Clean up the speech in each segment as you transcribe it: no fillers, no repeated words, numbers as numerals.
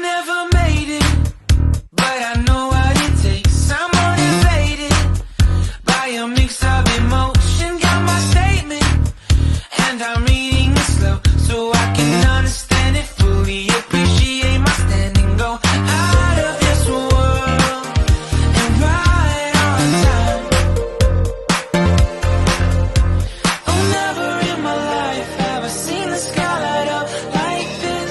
never made it, but I know what it takes. I'm motivated by a mix of emotion. Got my statement, and I'm reading it slow so I can understand it fully. Appreciate my standing, go out of this world and right on time. Oh, never in my life have I seen the sky light up like this.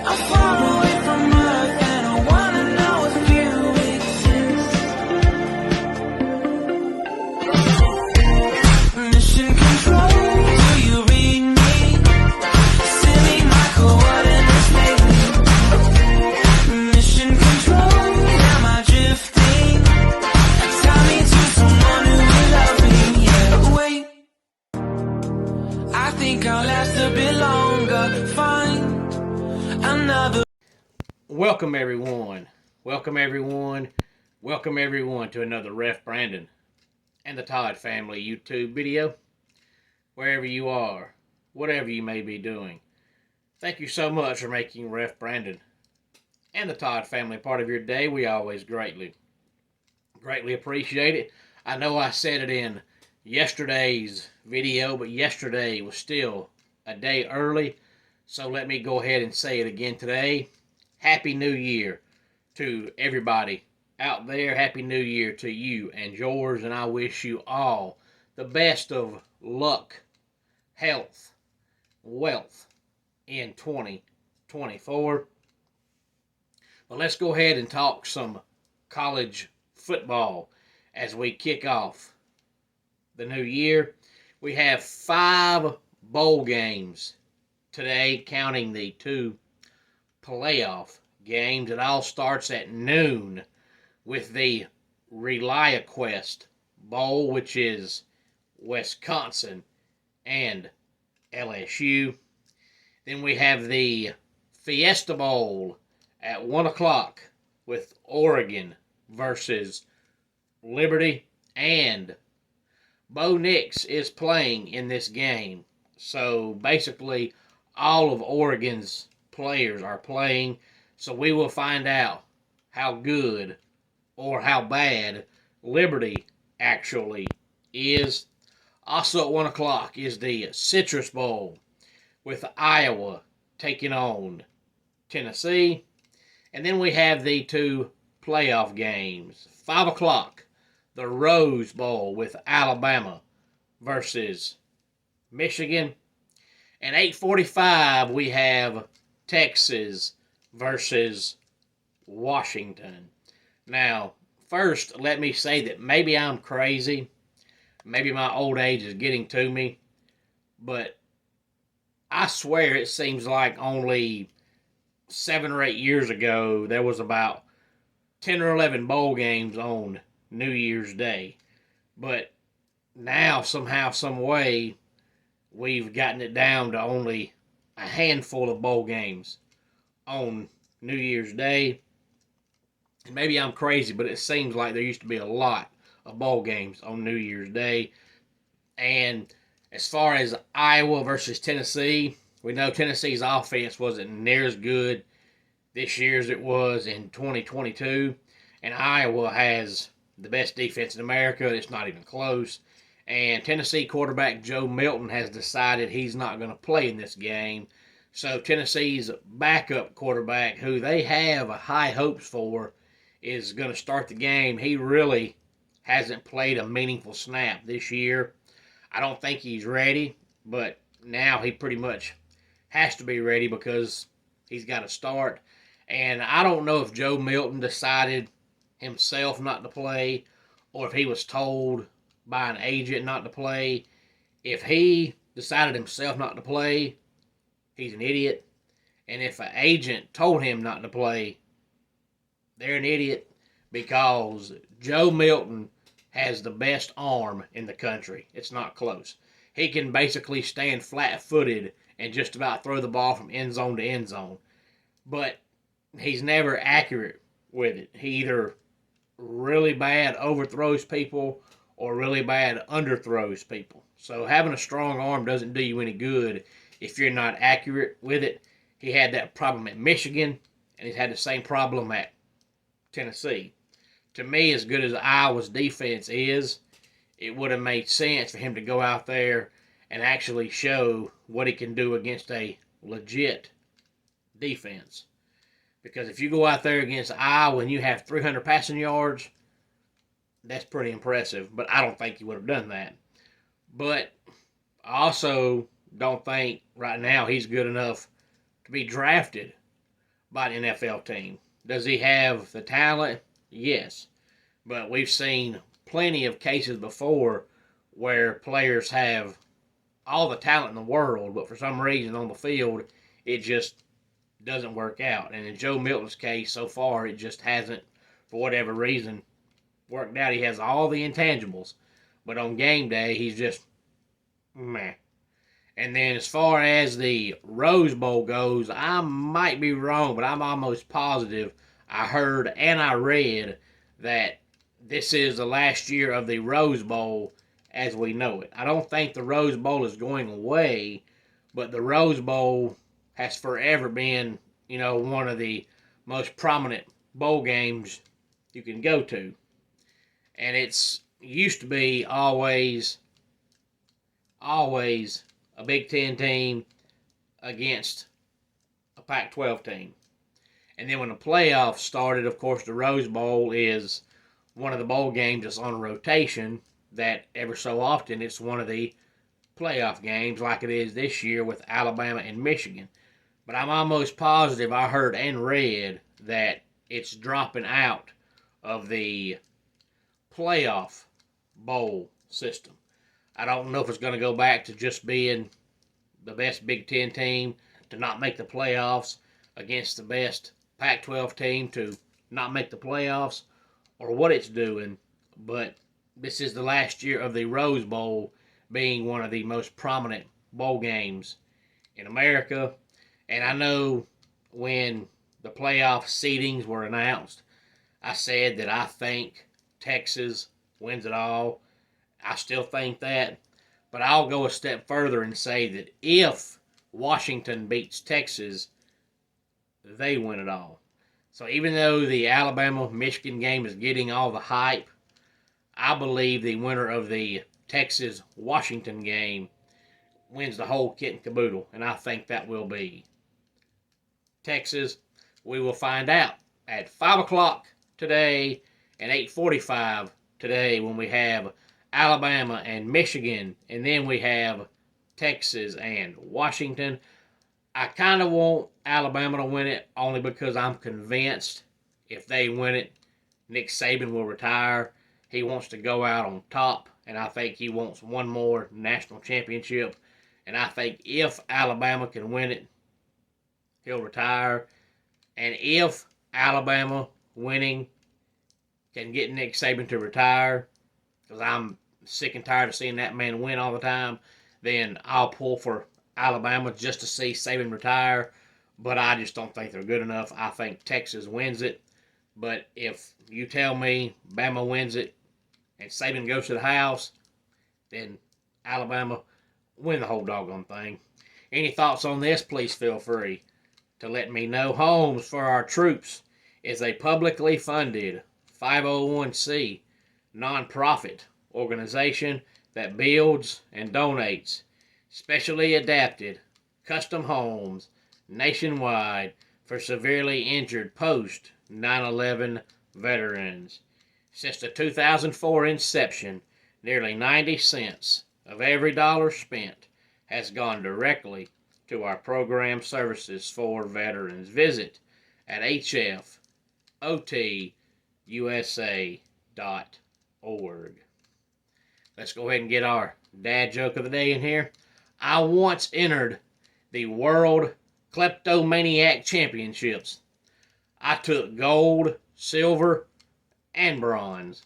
I'm far away from Earth and I wanna know if you exist. Mission control, do you read me? Send me my coordinates lately. Mission control, am I drifting? Tie me to someone who will love me, yeah. Wait, I think I'll last a bit longer. Find another. Welcome everyone. Welcome everyone. Welcome everyone to another Ref Brandon and the Todd family YouTube video. Wherever you are, whatever you may be doing, thank you so much for making Ref Brandon and the Todd family part of your day. We always greatly appreciate it. I know I said it in yesterday's video, but yesterday was still a day early, so let me go ahead and say it again today. Happy New Year to everybody out there. Happy New Year to you and yours, and I wish you all the best of luck, health, wealth in 2024. But let's go ahead and talk some college football as we kick off the new year. We have 5 bowl games today, counting the 2 playoff games. It all starts at noon with the ReliaQuest Bowl, which is Wisconsin and LSU. Then we have the Fiesta Bowl at 1 o'clock with Oregon versus Liberty, and Bo Nix is playing in this game. So basically all of Oregon's players are playing, so we will find out how good or how bad Liberty actually is. Also at 1 o'clock is the Citrus Bowl with Iowa taking on Tennessee. And then we have the 2 playoff games. 5 o'clock, the Rose Bowl with Alabama versus Michigan. And 8:45, we have Texas versus Washington. Now, first, let me say that maybe I'm crazy. Maybe my old age is getting to me. But I swear it seems like only 7 or 8 years ago, there was about 10 or 11 bowl games on New Year's Day. But now, somehow, some way, we've gotten it down to only a handful of bowl games on New Year's Day. And maybe I'm crazy, but it seems like there used to be a lot of bowl games on New Year's Day. And as far as Iowa versus Tennessee, we know Tennessee's offense wasn't near as good this year as it was in 2022. And Iowa has the best defense in America. It's not even close. And Tennessee quarterback Joe Milton has decided he's not going to play in this game. So Tennessee's backup quarterback, who they have high hopes for, is going to start the game. He really hasn't played a meaningful snap this year. I don't think he's ready, but now he pretty much has to be ready because he's got to start. And I don't know if Joe Milton decided himself not to play or if he was told by an agent not to play. If he decided himself not to play, he's an idiot. And if an agent told him not to play, they're an idiot, because Joe Milton has the best arm in the country. It's not close. He can basically stand flat-footed and just about throw the ball from end zone to end zone. But he's never accurate with it. He either really bad overthrows people or really bad underthrows people. So having a strong arm doesn't do you any good if you're not accurate with it. he had that problem at Michigan, and he's had the same problem at Tennessee. To me, as good as Iowa's defense is, it would have made sense for him to go out there and actually show what he can do against a legit defense. Because if you go out there against Iowa and you have 300 passing yards, that's pretty impressive. But I don't think he would have done that. But I also don't think right now he's good enough to be drafted by an NFL team. Does he have the talent? Yes. But we've seen plenty of cases before where players have all the talent in the world, but for some reason on the field, it just doesn't work out. And in Joe Milton's case, so far, it just hasn't, for whatever reason, worked out. He has all the intangibles, but on game day, he's just meh. And then as far as the Rose Bowl goes, I might be wrong, but I'm almost positive I heard and I read that this is the last year of the Rose Bowl as we know it. I don't think the Rose Bowl is going away, but the Rose Bowl has forever been, one of the most prominent bowl games you can go to. And it's used to be always a Big Ten team against a Pac-12 team. And then when the playoffs started, of course, the Rose Bowl is one of the bowl games that's on a rotation that ever so often it's one of the playoff games like it is this year with Alabama and Michigan. But I'm almost positive I heard and read that it's dropping out of the playoff bowl system. I don't know if it's going to go back to just being the best Big Ten team to not make the playoffs against the best Pac-12 team to not make the playoffs, or what it's doing, but this is the last year of the Rose Bowl being one of the most prominent bowl games in America. And I know when the playoff seedings were announced, I said that I think Texas wins it all. I still think that, but I'll go a step further and say that if Washington beats Texas, they win it all. So even though the Alabama-Michigan game is getting all the hype, I believe the winner of the Texas-Washington game wins the whole kit and caboodle, and I think that will be Texas. We will find out at 5 o'clock today and 8:45 today when we have Alabama and Michigan, and then we have Texas and Washington. I kind of want Alabama to win it only because I'm convinced if they win it, Nick Saban will retire. He wants to go out on top, and I think he wants one more national championship. And I think if Alabama can win it, he'll retire. And if Alabama winning can get Nick Saban to retire, because I'm sick and tired of seeing that man win all the time, then I'll pull for Alabama just to see Saban retire. But I just don't think they're good enough. I think Texas wins it. But if you tell me Bama wins it and Saban goes to the house, then Alabama win the whole doggone thing. Any thoughts on this, please feel free to let me know. Homes for Our Troops is a publicly funded 501c nonprofit organization that builds and donates specially adapted custom homes nationwide for severely injured post 9/11 veterans. Since the 2004 inception, nearly 90 cents of every dollar spent has gone directly to our program services for veterans. Visit at hfotusa.org. Let's go ahead and get our dad joke of the day in here. I once entered the World Kleptomaniac Championships. I took gold, silver, and bronze.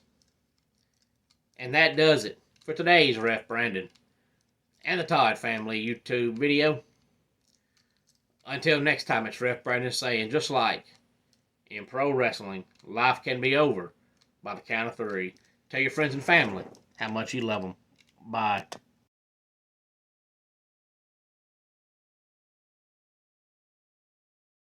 And that does it for today's Ref Brandon and the Todd Family YouTube video. Until next time, it's Ref Brandon saying, just like in pro wrestling, life can be over by the count of 3. Tell your friends and family how much you love them. Bye.